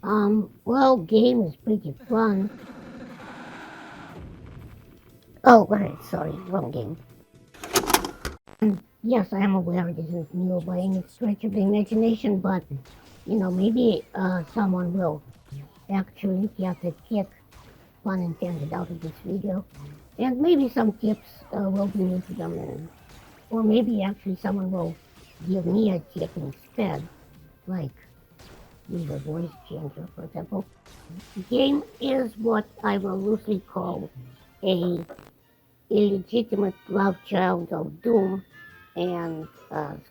Well, game is pretty fun. Oh, right, sorry, wrong game. Yes, I am aware this is new by any stretch of the imagination, but, maybe someone will actually get a kick, pun intended, out of this video. And maybe some tips will be new to them, or maybe actually someone will give me a tip instead, like use a voice changer, for example. The game is what I will loosely call a illegitimate love child of Doom and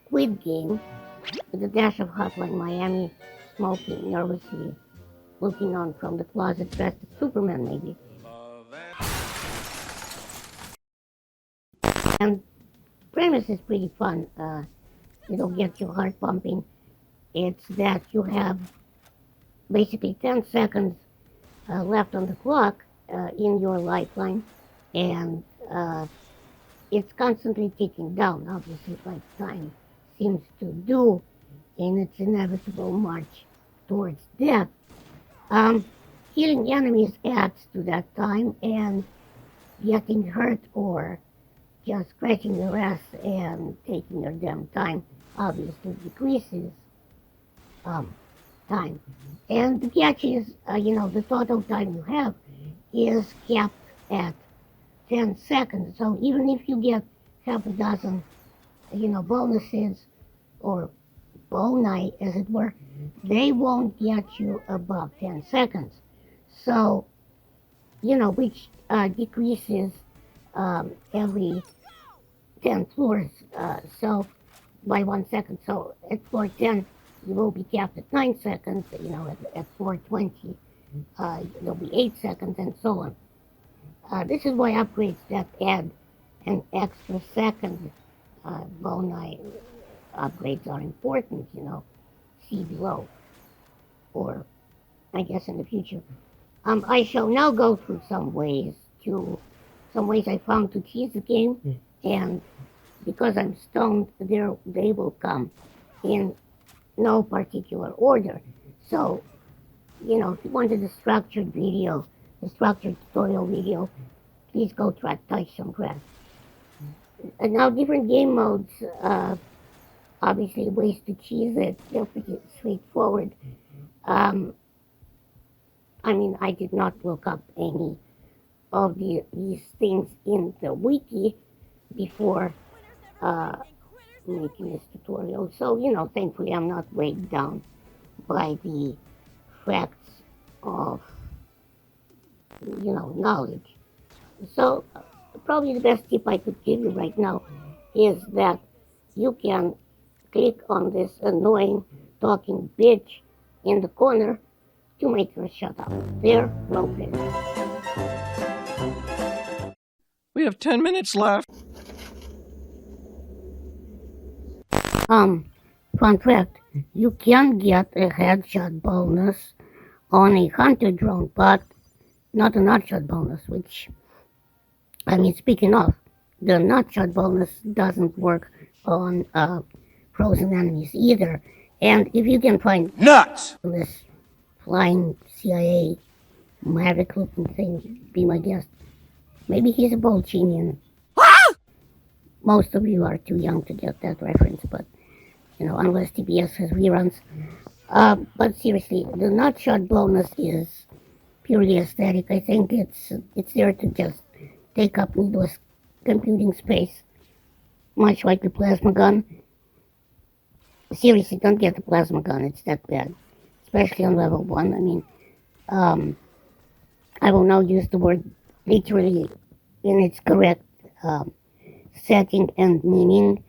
Squid Game, with a dash of Hotline Miami, smoking nervously, looking on from the closet dressed as Superman, maybe. And premise is pretty fun. It'll get your heart pumping. It's that you have basically 10 seconds left on the clock in your lifeline, and it's constantly ticking down, obviously, like time seems to do in its inevitable march towards death. Um, Killing enemies adds to that time, and getting hurt or just scratching your ass and taking your damn time obviously decreases um, time. And the catch is, the total time you have is capped at 10 seconds. So even if you get half a dozen, bonuses or bonus, as it were, they won't get you above 10 seconds. So, which decreases every 10 floors. So by 1 second. So at floor 10, you will be capped at 9 seconds. At floor 20, there'll be 8 seconds, and so on. This is why upgrades that add an extra second boni upgrades are important, see below, or I guess in the future. I shall now go through some ways I found to cheese the game, and because I'm stoned, they will come in no particular order. So, if you wanted a structured tutorial video, please go try to touch some grass. And now different game modes, obviously ways to cheese it, they're pretty straightforward. Um, I did not look up any of these things in the wiki before uh, making this tutorial. So, thankfully I'm not weighed down by the facts of, knowledge. So, probably the best tip I could give you right now is that you can click on this annoying talking bitch in the corner to make her shut up. There, roleplay. We have 10 minutes left. Fun fact, you can get a headshot bonus on a hunter drone, but not a nutshot bonus, which, speaking of, the nutshot bonus doesn't work on frozen enemies either. And if you can find Nuts! this flying CIA maverick looking thing, be my guest. Maybe he's a Bolchinian. Most of you are too young to get that reference, but unless TBS has reruns. But seriously, the nutshot bonus is purely aesthetic. I think it's there to just take up needless computing space, much like the plasma gun. Seriously, don't get the plasma gun. It's that bad, especially on level 1. I will now use the word literally in its correct setting and meaning.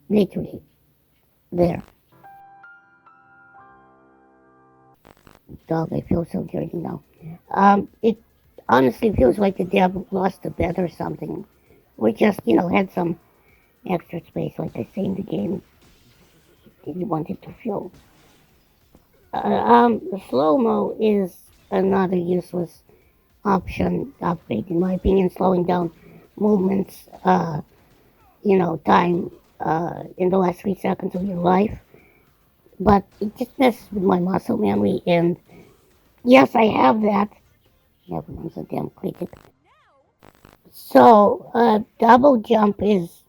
Literally, there. Dog, I feel so dirty now. It honestly feels like the devil lost a bet or something. We just, had some extra space, like I say in the game, he wanted to fill. The slow-mo is another useless option upgrade, in my opinion, slowing down movements, time in the last 3 seconds of your life. but it just messes with my muscle memory. And yes, I have that. Everyone's a damn critic. So, double jump is,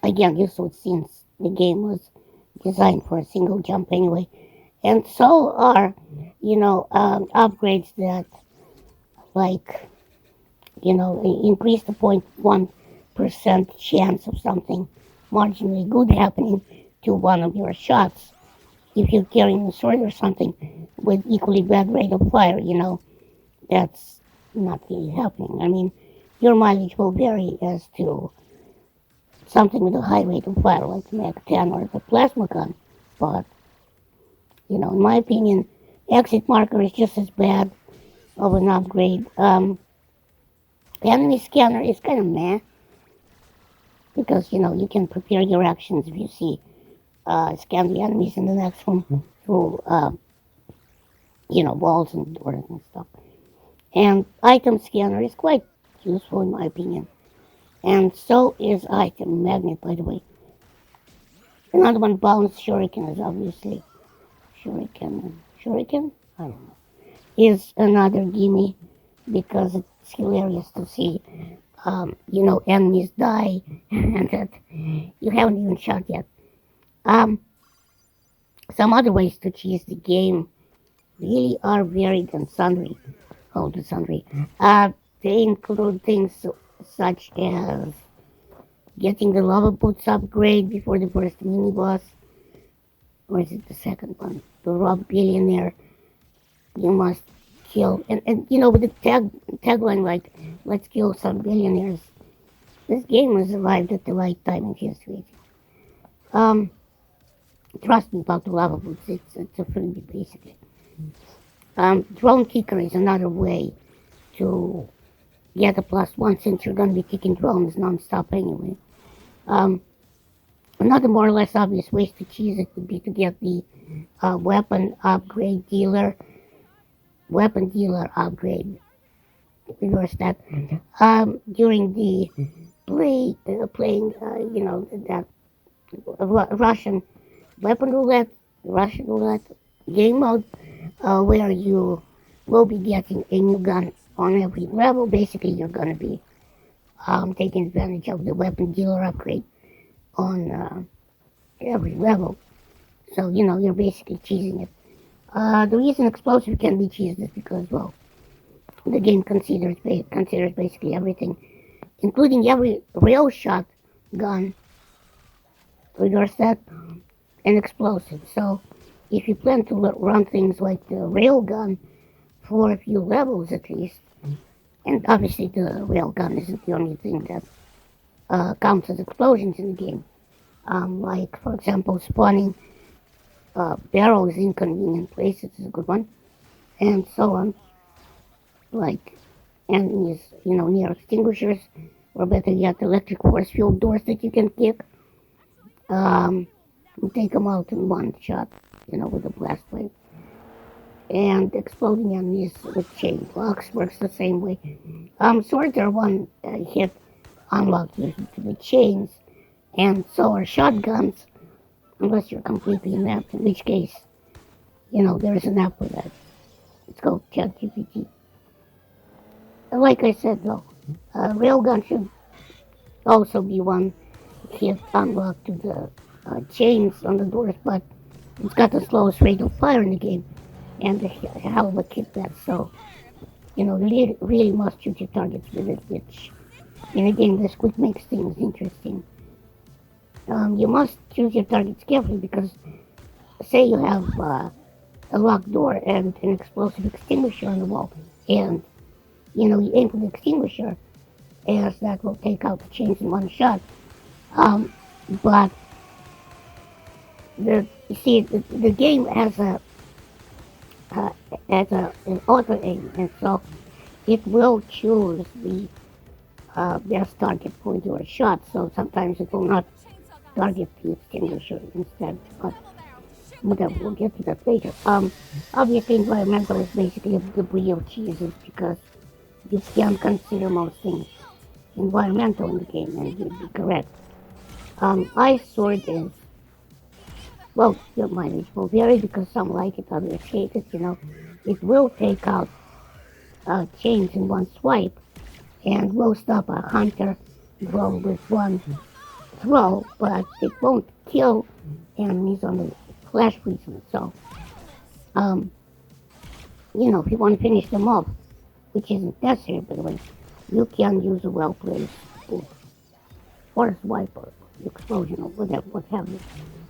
again, useful since the game was designed for a single jump anyway. And so are, upgrades that, like, increase the 0.1% chance of something marginally good happening to one of your shots. If you're carrying a sword or something with equally bad rate of fire, that's not really happening. I mean, your mileage will vary as to something with a high rate of fire, like the Mag 10 or the plasma gun. But, in my opinion, exit marker is just as bad of an upgrade. Enemy scanner is kind of meh because, you can prepare your actions if you see scan the enemies in the next room through, walls and doors and stuff. And item scanner is quite useful in my opinion. And so is item magnet, by the way. Another one, bounce shuriken, is obviously shuriken. I don't know. Is another gimme because it's hilarious to see, enemies die and that you haven't even shot yet. Um, some other ways to cheese the game really are varied and sundry. Oh, the sundry. They include things such as getting the lava boots upgrade before the first mini boss, or is it the second one? The rob billionaire you must kill, and with the tagline like "Let's kill some billionaires." This game has arrived at the right time in history. Um, Trust me about the lava boots. It's a freebie basically. Drone kicker is another way to get a +1 since you're going to be kicking drones non-stop anyway. Um, Another more or less obvious ways to cheese it would be to get the weapon dealer upgrade. Reverse that. During the playing, that Russian Russian roulette game mode, where you will be getting a new gun on every level. Basically, you're going to be taking advantage of the weapon dealer upgrade on every level. So, you're basically cheesing it. The reason explosive can be cheesed is because, well, the game considers basically everything, including every rail shot gun, reverse that, an explosive. So, if you plan to run things like the rail gun for a few levels at least, and obviously the rail gun isn't the only thing that counts as explosions in the game. Like, for example, spawning barrels in convenient places is a good one, and so on. Like enemies, near extinguishers, or better yet, electric force field doors that you can kick. Um, Take them out in one shot, with a blast wave. And exploding enemies with chain blocks works the same way. Swords are one hit unlocked due to the chains, and so are shotguns, unless you're completely inept, in which case, there's an app for that. It's called ChatGPT. Like I said, though, railgun should also be one hit unlocked to the chains on the doors, but it's got the slowest rate of fire in the game and a hell of a kickback, so, you really must shoot your targets with it, which in a game this quick makes things interesting. You must choose your targets carefully because, say you have a locked door and an explosive extinguisher on the wall, and you aim for the extinguisher, as that will take out the chains in one shot. But you see, the game has uh, an auto aim, and so it will choose the best target for your shot. So sometimes it will not target the extinguisher instead. But whatever, we'll get to that later. Obviously, environmental is basically a debris of cheeses because you can consider most things environmental in the game, and you'd be correct. Ice Sword is Well, your mileage will vary because some like it, others hate it, It will take out chains in one swipe and will stop a hunter throw with one throw, but it won't kill enemies on the flash freezing. So, um, if you want to finish them off, which isn't necessary, by the way, you can use a well-placed force swipe or explosion or whatever, what have you.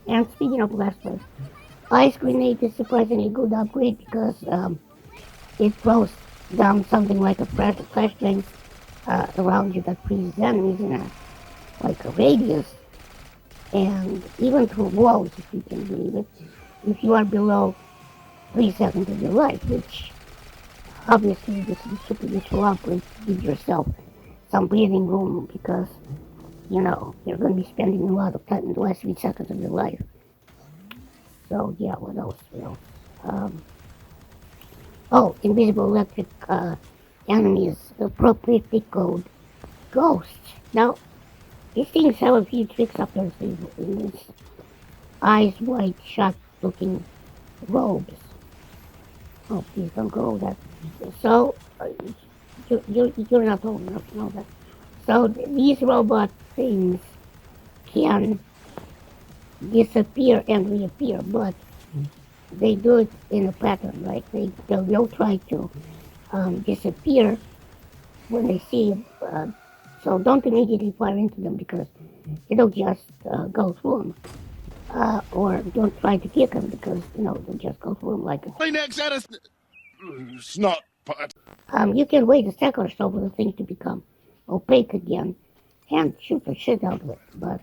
And speaking of blast blade, Ice Grenade is surprisingly good upgrade because it throws down something like a flashbang around you that freezes enemies in a radius, and even through walls, if you can believe it, if you are below 3 seconds of your life, which obviously this is a super useful upgrade to give yourself some breathing room because, you're going to be spending a lot of time in the last 3 seconds of your life. So, yeah, what else? Invisible electric enemies appropriately called ghosts. Now, these things have a few tricks up their sleeve in this eyes wide shut looking robes. Oh, please don't go that. So, you're not old enough to know that. So, these robot things can disappear and reappear, but they do it in a pattern, right? They'll try to disappear when they see you. So don't immediately fire into them because it'll just go through them. Or don't try to kick them because, they'll just go through them like a... Kleenex at us. Snot. You can wait a second or so for the thing to become opaque again and shoot the shit out of it. But,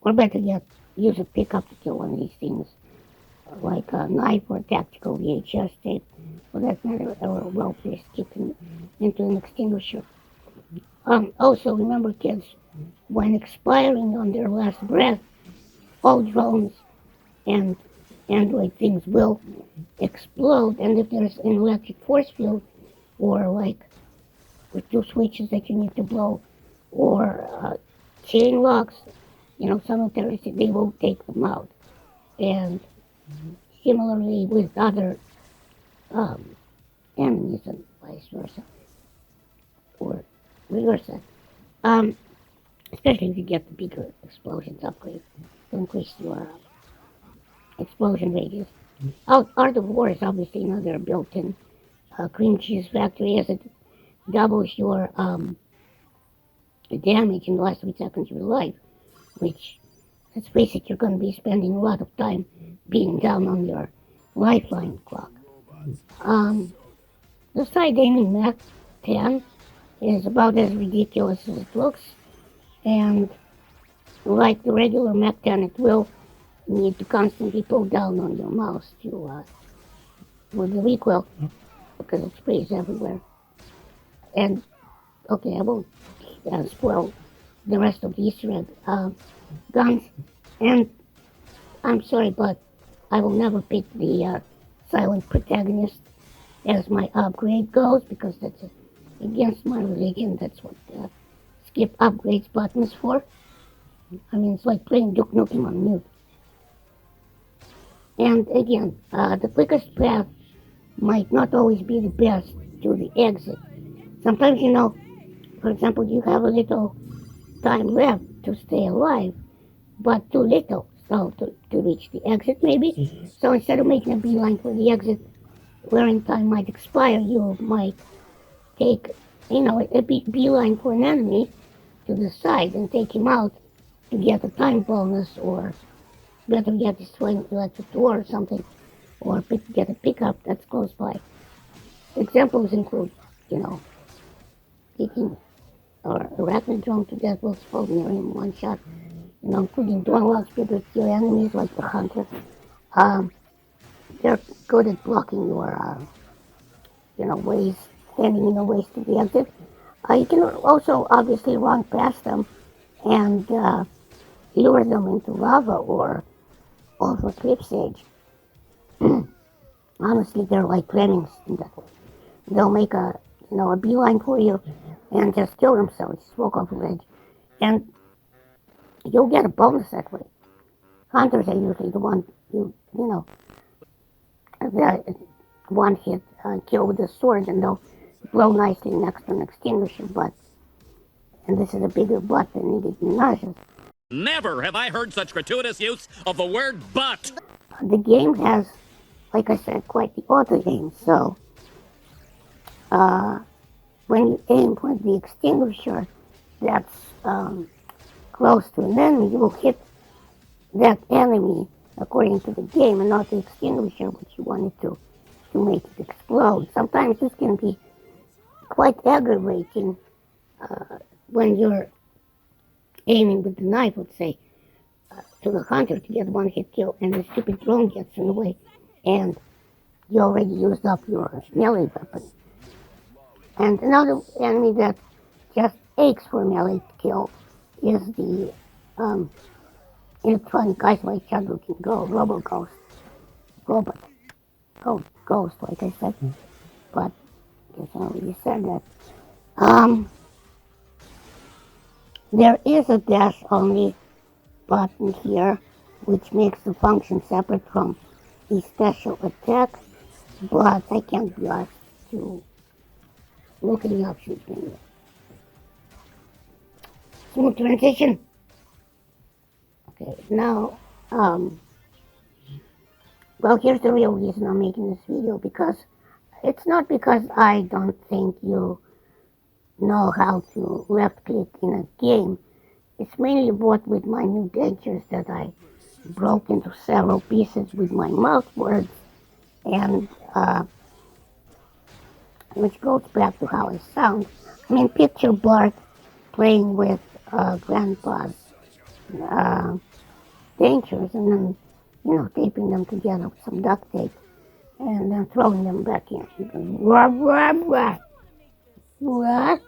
or better yet, use a pickup to kill one of these things, like a knife or tactical VHS tape, for that matter, or a well-placed kick into an extinguisher. Also, remember, kids, when expiring on their last breath, all drones and android things will explode, and if there's an electric force field, or like with 2 switches that you need to blow, or chain locks, some of terrorists, they will take them out. And similarly with other enemies and vice versa, or reverse that. Especially if you get the bigger explosions upgrade to increase your explosion radius. Art of War is obviously another built-in cream cheese factory as it doubles your damage in the last 3 seconds of your life, which, let's face it, you're going to be spending a lot of time being down on your lifeline clock. The side aiming Mac 10 is about as ridiculous as it looks, and like the regular Mac 10, it will need to constantly pull down on your mouse to with the recoil because it sprays everywhere. And okay, I won't spoil the rest of the Easter egg guns. And I'm sorry, but I will never pick the silent protagonist as my upgrade goes because that's against my religion. That's what skip upgrades button is for. I mean, it's like playing Duke Nukem on mute. And again, the quickest path might not always be the best to the exit. Sometimes, for example, you have a little time left to stay alive, but too little to reach the exit maybe. So instead of making a beeline for the exit, wherein time might expire, you might take, a beeline for an enemy to the side and take him out to get a time bonus, or better yet, destroy an electric door or something, or get a pickup that's close by. Examples include, taking or arachnid drone to death will explode near him one shot, including door locks, people kill enemies like the hunter. They're good at blocking your, ways, standing in the ways to the exit. You can also obviously run past them and lure them into lava or off a cliff's edge. Honestly, they're like lemmings in that way. They'll make a beeline for you and just kill themselves, just walk off the ledge, and you'll get a bonus that way. hunters are usually the one the one hit kill with a sword, and they'll blow nicely next to an extinguisher butt. And this is a bigger butt than needed in nauseous. Never have I heard such gratuitous use of the word butt. The game has, like I said, quite the auto aim. So when you aim for the extinguisher that's close to an enemy, you will hit that enemy according to the game, and not the extinguisher which you wanted to make it explode. Sometimes this can be quite aggravating when you're aiming with the knife, let's say, to the hunter to get one hit kill, and the stupid drone gets in the way, and you already used up your melee weapon. And another enemy that just aches for melee kill is the electronic isolate shot looking Robo Ghost. Robot. Oh, Ghost, like I said. But I guess I already said that. There is a dash only button here, which makes the function separate from the special attack, but I can't be asked to look at the options menu. Smooth transition. Okay, now, well, here's the real reason I'm making this video, because it's not because I don't think you know how to left click in a game. It's mainly what with my new dentures that I broke into several pieces with my mouth words, and which goes back to how I sound. I mean, picture Bart playing with Grandpa's dentures, and then, taping them together with some duct tape, and then throwing them back in. He goes, wah, wah, wah. What?